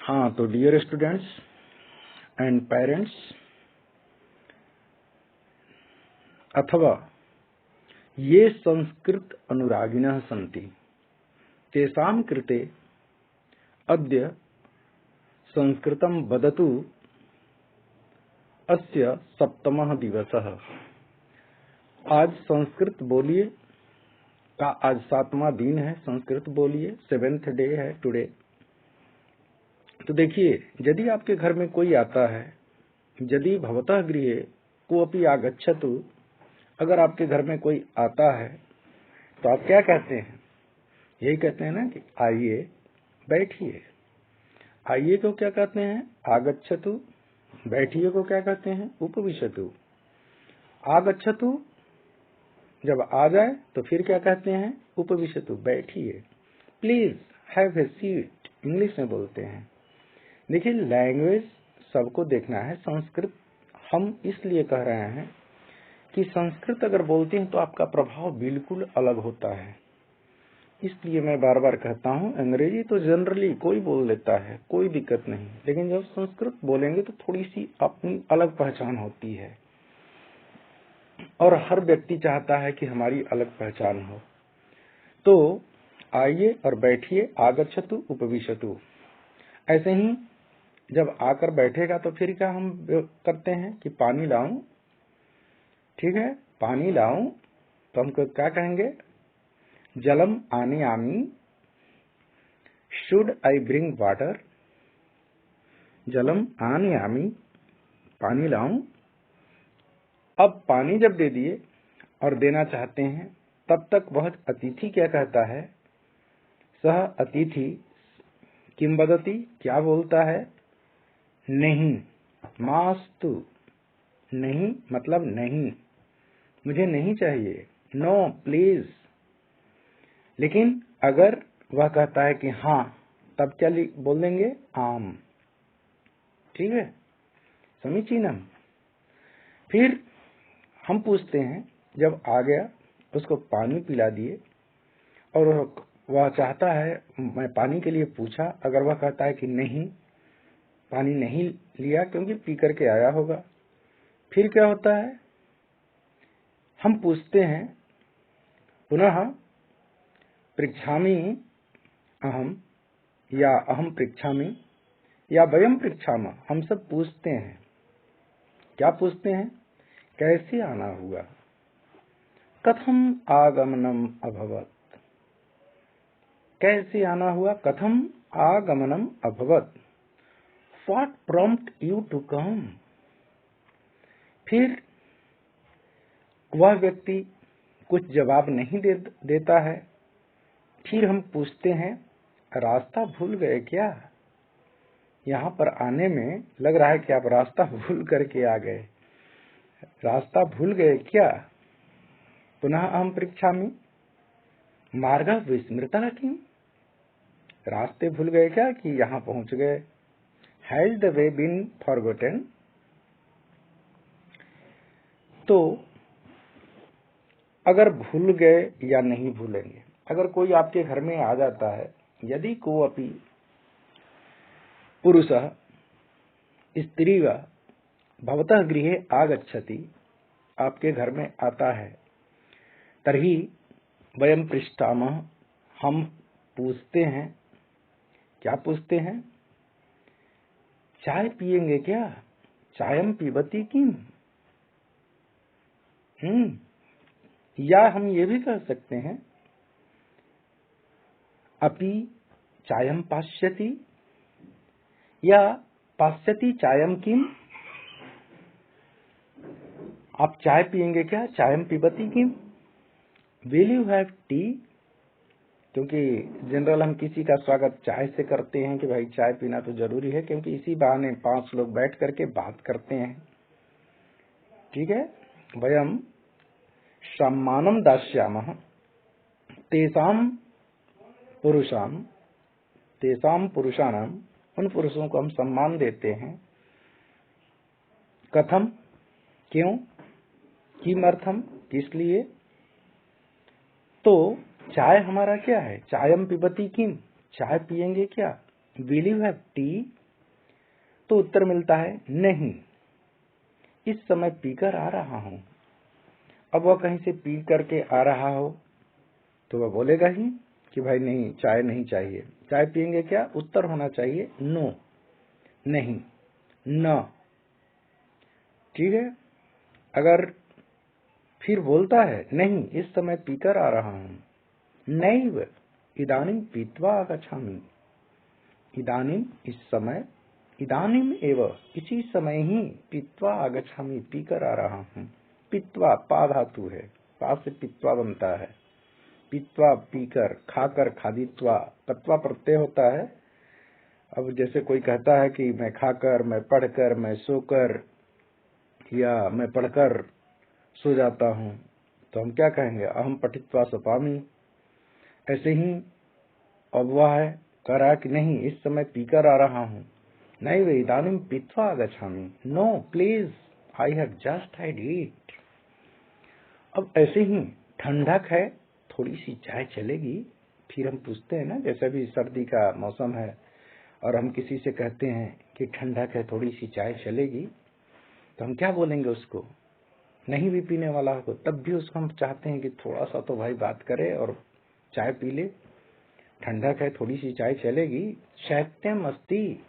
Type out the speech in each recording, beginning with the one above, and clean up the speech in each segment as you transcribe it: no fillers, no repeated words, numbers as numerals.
हाँ, तो dear students and parents अथवा ये संस्कृत अनुरागिणः सन्ति तेषां कृते अद्य संस्कृतं वदतु अस्य सप्तमः दिवसः। आज संस्कृत बोलिए का आज 7वां दिन है। संस्कृत बोलिए, 7th डे है टुडे। तो देखिए, यदि आपके घर में कोई आता है, यदि भवतः गृहे कोऽपि आगच्छतु, अगर आपके घर में कोई आता है तो आप क्या कहते हैं? यही कहते हैं ना कि आइए बैठिए। आइए को क्या कहते हैं? आगच्छतु। बैठिए को क्या कहते हैं? उपविशतु। आगच्छतु जब आ जाए तो फिर क्या कहते हैं? उपविशतु, बैठिए। Please have a seat, English में बोलते हैं। देखिए, लैंग्वेज सबको देखना है। संस्कृत हम इसलिए कह रहे हैं कि संस्कृत अगर बोलते हैं तो आपका प्रभाव बिल्कुल अलग होता है। इसलिए मैं बार बार कहता हूं, अंग्रेजी तो जनरली कोई बोल लेता है, कोई दिक्कत नहीं, लेकिन जब संस्कृत बोलेंगे तो थोड़ी सी अपनी अलग पहचान होती है और हर व्यक्ति चाहता है कि हमारी अलग पहचान हो। तो आइए और बैठिए, आगच्छतु उपविशतु। ऐसे ही जब आकर बैठेगा तो फिर क्या हम करते हैं कि पानी लाऊं, ठीक है, पानी लाऊं, तो हम क्या कहेंगे? जलम आनयामि, शुड आई ब्रिंग वाटर? जलम आनयामि, पानी लाऊं। अब पानी जब दे दिए और देना चाहते हैं, तब तक वह अतिथि क्या कहता है? सह अतिथि किम वदति, क्या बोलता है? नहीं। मास्तु, नहीं मतलब नहीं, मुझे नहीं चाहिए। No please. लेकिन अगर वह कहता है कि हाँ, तब क्या बोल देंगे? आम। ठीक है, समीचीनम। फिर हम पूछते हैं, जब आ गया उसको पानी पिला दिए और वह चाहता है, मैं पानी के लिए पूछा, अगर वह कहता है कि नहीं, पानी नहीं लिया क्योंकि पी करके आया होगा, फिर क्या होता है? हम पूछते हैं पुनः, पृच्छामि अहम या अहम पृच्छामि या वयम पृच्छामः। हम सब पूछते हैं। क्या पूछते हैं? कैसे आना हुआ? कथम आगमनम अभवत? कैसे आना हुआ? कथम आगमनम अभवत? What prompt you to come? फिर वह व्यक्ति कुछ जवाब नहीं देता है। फिर हम पूछते हैं, रास्ता भूल गए क्या? यहाँ पर आने में लग रहा है कि आप रास्ता भूल करके आ गए। रास्ता भूल गए क्या? पुनः अहम पृच्छामि, मार्गः विस्मृतः किम? रास्ते भूल गए क्या कि यहाँ पहुंच गए? Has the way been forgotten? तो अगर भूल गए या नहीं भूलेंगे, अगर कोई आपके घर में आ जाता है, यदि कोऽपि पुरुषः स्त्रीवा भवतः गृहे आगच्छति, आपके घर में आता है, तर्हि वयम पृच्छामः, हम पूछते हैं। क्या पूछते हैं? चाय पिएंगे क्या? चायम पिबती किम? या हम ये भी कह सकते हैं, अपि चायम पास्यति, या पास्यति चायम किम? आप चाय पिएंगे क्या? चायम पिबती किम? Will you have tea? क्योंकि जनरल हम किसी का स्वागत चाय से करते हैं कि भाई चाय पीना तो जरूरी है, क्योंकि इसी बहाने 5 लोग बैठ करके बात करते हैं। ठीक है, वयम सम्मानम दास्यामः तेषाम पुरुषाणाम, उन पुरुषों को हम सम्मान देते हैं। कथम, क्यों? किमर्थम, किस लिए? तो चाय हमारा क्या है? चायम पिबती किम, चाय पिएंगे क्या? Will you have T? तो उत्तर मिलता है नहीं, इस समय पीकर आ रहा हूं। अब वह कहीं से पी करके आ रहा हो तो वह बोलेगा ही कि भाई नहीं, चाय नहीं चाहिए। चाय पियेंगे क्या? उत्तर होना चाहिए नो, नहीं, न। ठीक है। अगर फिर बोलता है नहीं, इस समय पीकर आ रहा हूं, नैव इदानीं पीत्वा आगच्छामि। इदानीं इस समय, इदानीं एव इसी समय ही, पीत्वा आगच्छामि पीकर आ रहा हूं। पीत्वा पा धातु है, पा से पीत्वा बनता है। पीत्वा पीकर, खाकर खादित्वा, तत्वा प्रत्यय होता है। अब जैसे कोई कहता है कि मैं खाकर, मैं पढ़कर, मैं सोकर, या मैं पढ़कर सो जाता हूं, तो हम क्या कहेंगे? अहम पठित्वा सपामी। ऐसे ही अब वह है कह रहा कि नहीं, इस समय पीकर आ रहा हूं, नहीं वे इदानीं पीत्वा आगच्छामि। No please, I have just had eat. अब ऐसे ही ठंडक है, थोड़ी सी चाय चलेगी? फिर हम पूछते हैं ना, जैसे भी सर्दी का मौसम है और हम किसी से कहते हैं कि ठंडक है, थोड़ी सी चाय चलेगी, तो हम क्या बोलेंगे उसको? नहीं भी पीने वाला हो तब भी उसको हम चाहते हैं कि थोड़ा सा तो भाई बात करे और चाय पी ले। ठंडक है, थोड़ी सी चाय चलेगी? शैत्यम अस्ति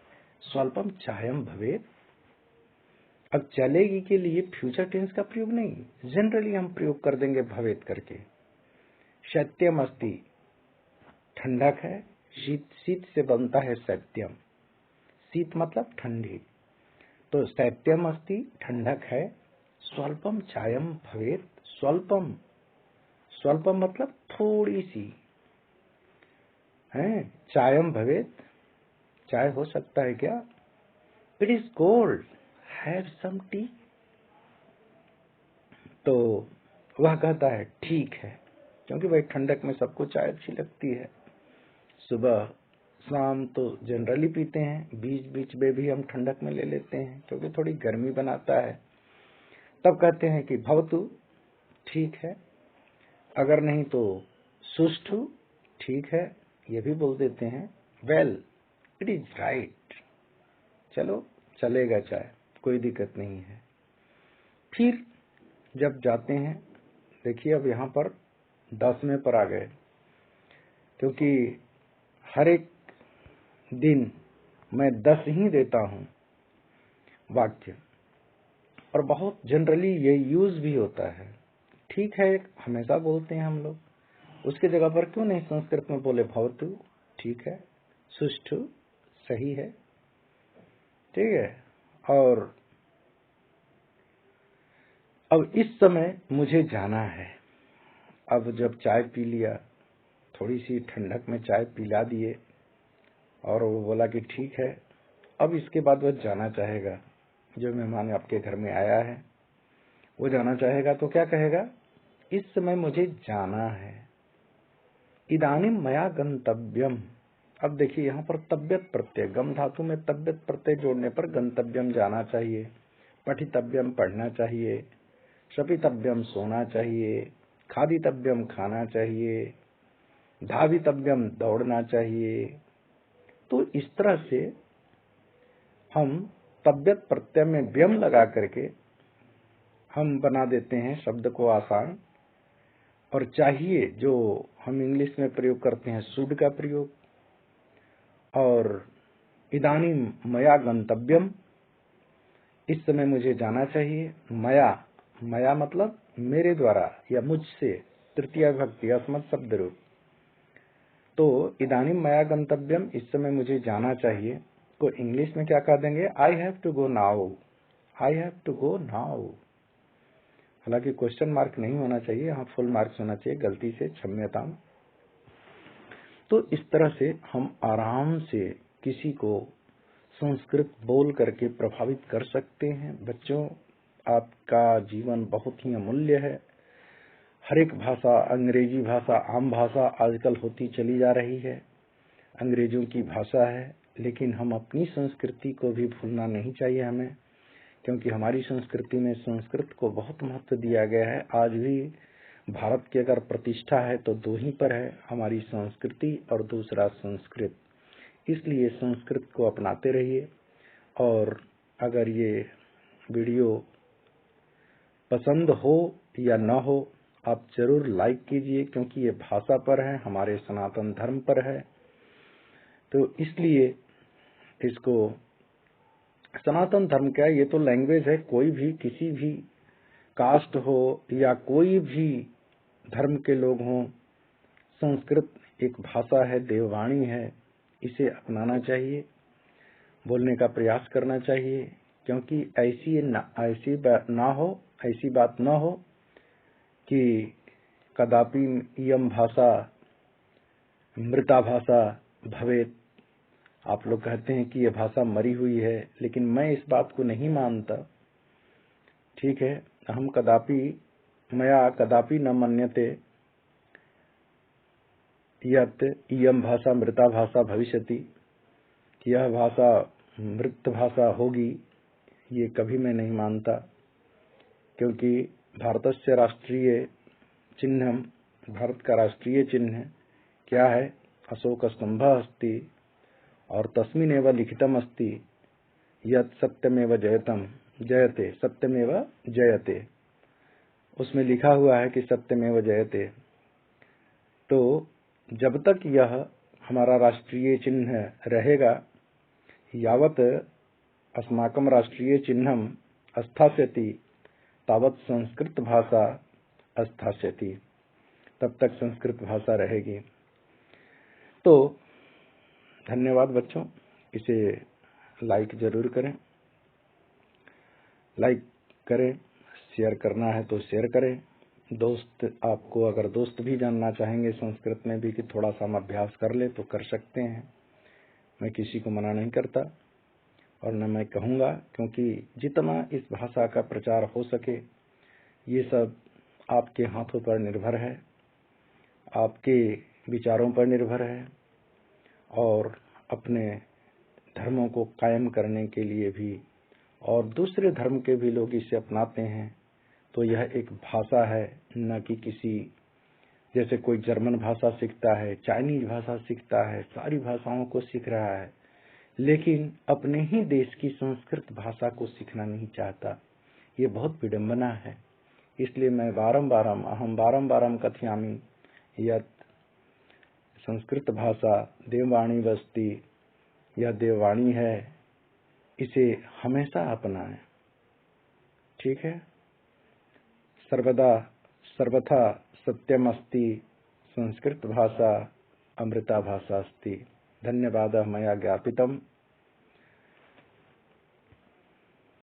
स्वल्पम चायम भवेत्। अब चलेगी के लिए फ्यूचर टेंस का प्रयोग नहीं, जनरली हम प्रयोग कर देंगे भवेत् करके। शैत्यम अस्ति, ठंडक है, शीत, शीत से बनता है शैत्यम, शीत मतलब ठंडी, तो शैत्यम अस्ति ठंडक है, स्वल्पम चायम भवेत्, स्वल्पम, स्वल्पम मतलब थोड़ी सी है, चायम भवेत्, चाय हो सकता है क्या? It is cold, have some tea. तो वह कहता है ठीक है, क्योंकि भाई ठंडक में सबको चाय अच्छी लगती है। सुबह शाम तो जनरली पीते हैं, बीच बीच में भी हम ठंडक में ले लेते हैं क्योंकि थोड़ी गर्मी बनाता है। तब कहते हैं कि भवतु, ठीक है, अगर नहीं तो सुष्ठु, ठीक है, ये भी बोल देते हैं। वेल, इट इज राइट, चलो चलेगा चाय, कोई दिक्कत नहीं है। फिर जब जाते हैं, देखिए अब यहाँ पर 10वें पर आ गए, क्योंकि हर एक दिन मैं 10 ही देता हूं वाक्य, और बहुत जनरली ये यूज भी होता है। ठीक है, हमेशा बोलते हैं हम लोग, उसके जगह पर क्यों नहीं संस्कृत में बोले भवतु, ठीक है, सुष्ठु, सही है, ठीक है। और अब इस समय मुझे जाना है। अब जब चाय पी लिया, थोड़ी सी ठंडक में चाय पिला दिए और वो बोला कि ठीक है, अब इसके बाद वह जाना चाहेगा। जो मेहमान आपके घर में आया है वो जाना चाहेगा तो क्या कहेगा? इस समय मुझे जाना है। इदानीं मया गंतव्यम। अब देखिए यहाँ पर तब्यत प्रत्यय, गम धातु में तब्यत प्रत्यय जोड़ने पर गंतव्यम जाना चाहिए, पठितव्यम पढ़ना चाहिए, शपितव्यम सोना चाहिए, खादितव्यम खाना चाहिए, धावितव्यम दौड़ना चाहिए। तो इस तरह से हम तब्यत प्रत्यय में व्यम लगा करके हम बना देते हैं शब्द को आसान। और चाहिए जो हम इंग्लिश में प्रयोग करते हैं शुड का प्रयोग। और इदानीं मया गंतव्यम, इस समय मुझे जाना चाहिए। मया, मया मतलब मेरे द्वारा या मुझसे, तृतीया विभक्ति अस्मत् शब्द रूप। तो इदानीं मया गंतव्यम, इस समय मुझे जाना चाहिए, को इंग्लिश में क्या कह देंगे? I have to go now, I have to go now. हालांकि क्वेश्चन मार्क नहीं होना चाहिए, यहाँ फुल मार्क्स होना चाहिए, गलती से क्षम्यताम। तो इस तरह से हम आराम से किसी को संस्कृत बोल करके प्रभावित कर सकते हैं। बच्चों, आपका जीवन बहुत ही अमूल्य है। हर एक भाषा, अंग्रेजी भाषा आम भाषा आजकल होती चली जा रही है, अंग्रेजों की भाषा है, लेकिन हम अपनी संस्कृति को भी भूलना नहीं चाहिए हमें, क्योंकि हमारी संस्कृति में संस्कृत को बहुत महत्व दिया गया है। आज भी भारत की अगर प्रतिष्ठा है तो दो ही पर है, हमारी संस्कृति और दूसरा संस्कृत। इसलिए संस्कृत को अपनाते रहिए। और अगर ये वीडियो पसंद हो या न हो, आप जरूर लाइक कीजिए, क्योंकि ये भाषा पर है, हमारे सनातन धर्म पर है। तो इसलिए इसको, सनातन धर्म क्या है, ये तो लैंग्वेज है। कोई भी, किसी भी कास्ट हो या कोई भी धर्म के लोग हों, संस्कृत एक भाषा है, देववाणी है। इसे अपनाना चाहिए, बोलने का प्रयास करना चाहिए, क्योंकि ऐसी बात ना हो कि कदापि इयं भाषा मृता भाषा भवेत्। आप लोग कहते हैं कि यह भाषा मरी हुई है, लेकिन मैं इस बात को नहीं मानता। ठीक है, हम मया कदापि न मन्यते यत् इयं भाषा मृता भाषा भविष्यति, कि यह भाषा मृत भाषा होगी, ये कभी मैं नहीं मानता। क्योंकि भारतस्य राष्ट्रीय चिह्नम, भारत का राष्ट्रीय चिन्ह क्या है? अशोक स्तंभः अस्ति, और तस्मिन्नेव लिखितम् अस्ति यत् सत्यमेव जयते, सत्यमेव जयते। उसमें लिखा हुआ है कि सत्यमेव जयते। तो जब तक यह हमारा राष्ट्रीय चिन्ह रहेगा, यावत अस्माकं राष्ट्रीय चिह्नम स्थास्यति तावत संस्कृत भाषा स्थास्यति, तब तक संस्कृत भाषा रहेगी। तो धन्यवाद बच्चों, इसे लाइक जरूर करें, शेयर करना है तो शेयर करें। दोस्त, आपको अगर दोस्त भी जानना चाहेंगे संस्कृत में भी कि थोड़ा सा हम अभ्यास कर ले, तो कर सकते हैं। मैं किसी को मना नहीं करता और न मैं कहूँगा, क्योंकि जितना इस भाषा का प्रचार हो सके, ये सब आपके हाथों पर निर्भर है, आपके विचारों पर निर्भर है। और अपने धर्मों को कायम करने के लिए भी, और दूसरे धर्म के भी लोग इसे अपनाते हैं, तो यह एक भाषा है, न कि किसी, जैसे कोई जर्मन भाषा सीखता है, चाइनीज भाषा सीखता है, सारी भाषाओं को सीख रहा है, लेकिन अपने ही देश की संस्कृत भाषा को सीखना नहीं चाहता। ये बहुत विडंबना है। इसलिए मैं बारंबारम कथयामि यत् संस्कृत भाषा देववाणी वस्ति, यह देववाणी है, इसे हमेशा अपनाएं। ठीक है, सर्वथा सत्यमस्ति, संस्कृत भाषा अमृता भाषा अस्ति। धन्यवादः मया ज्ञापितम्।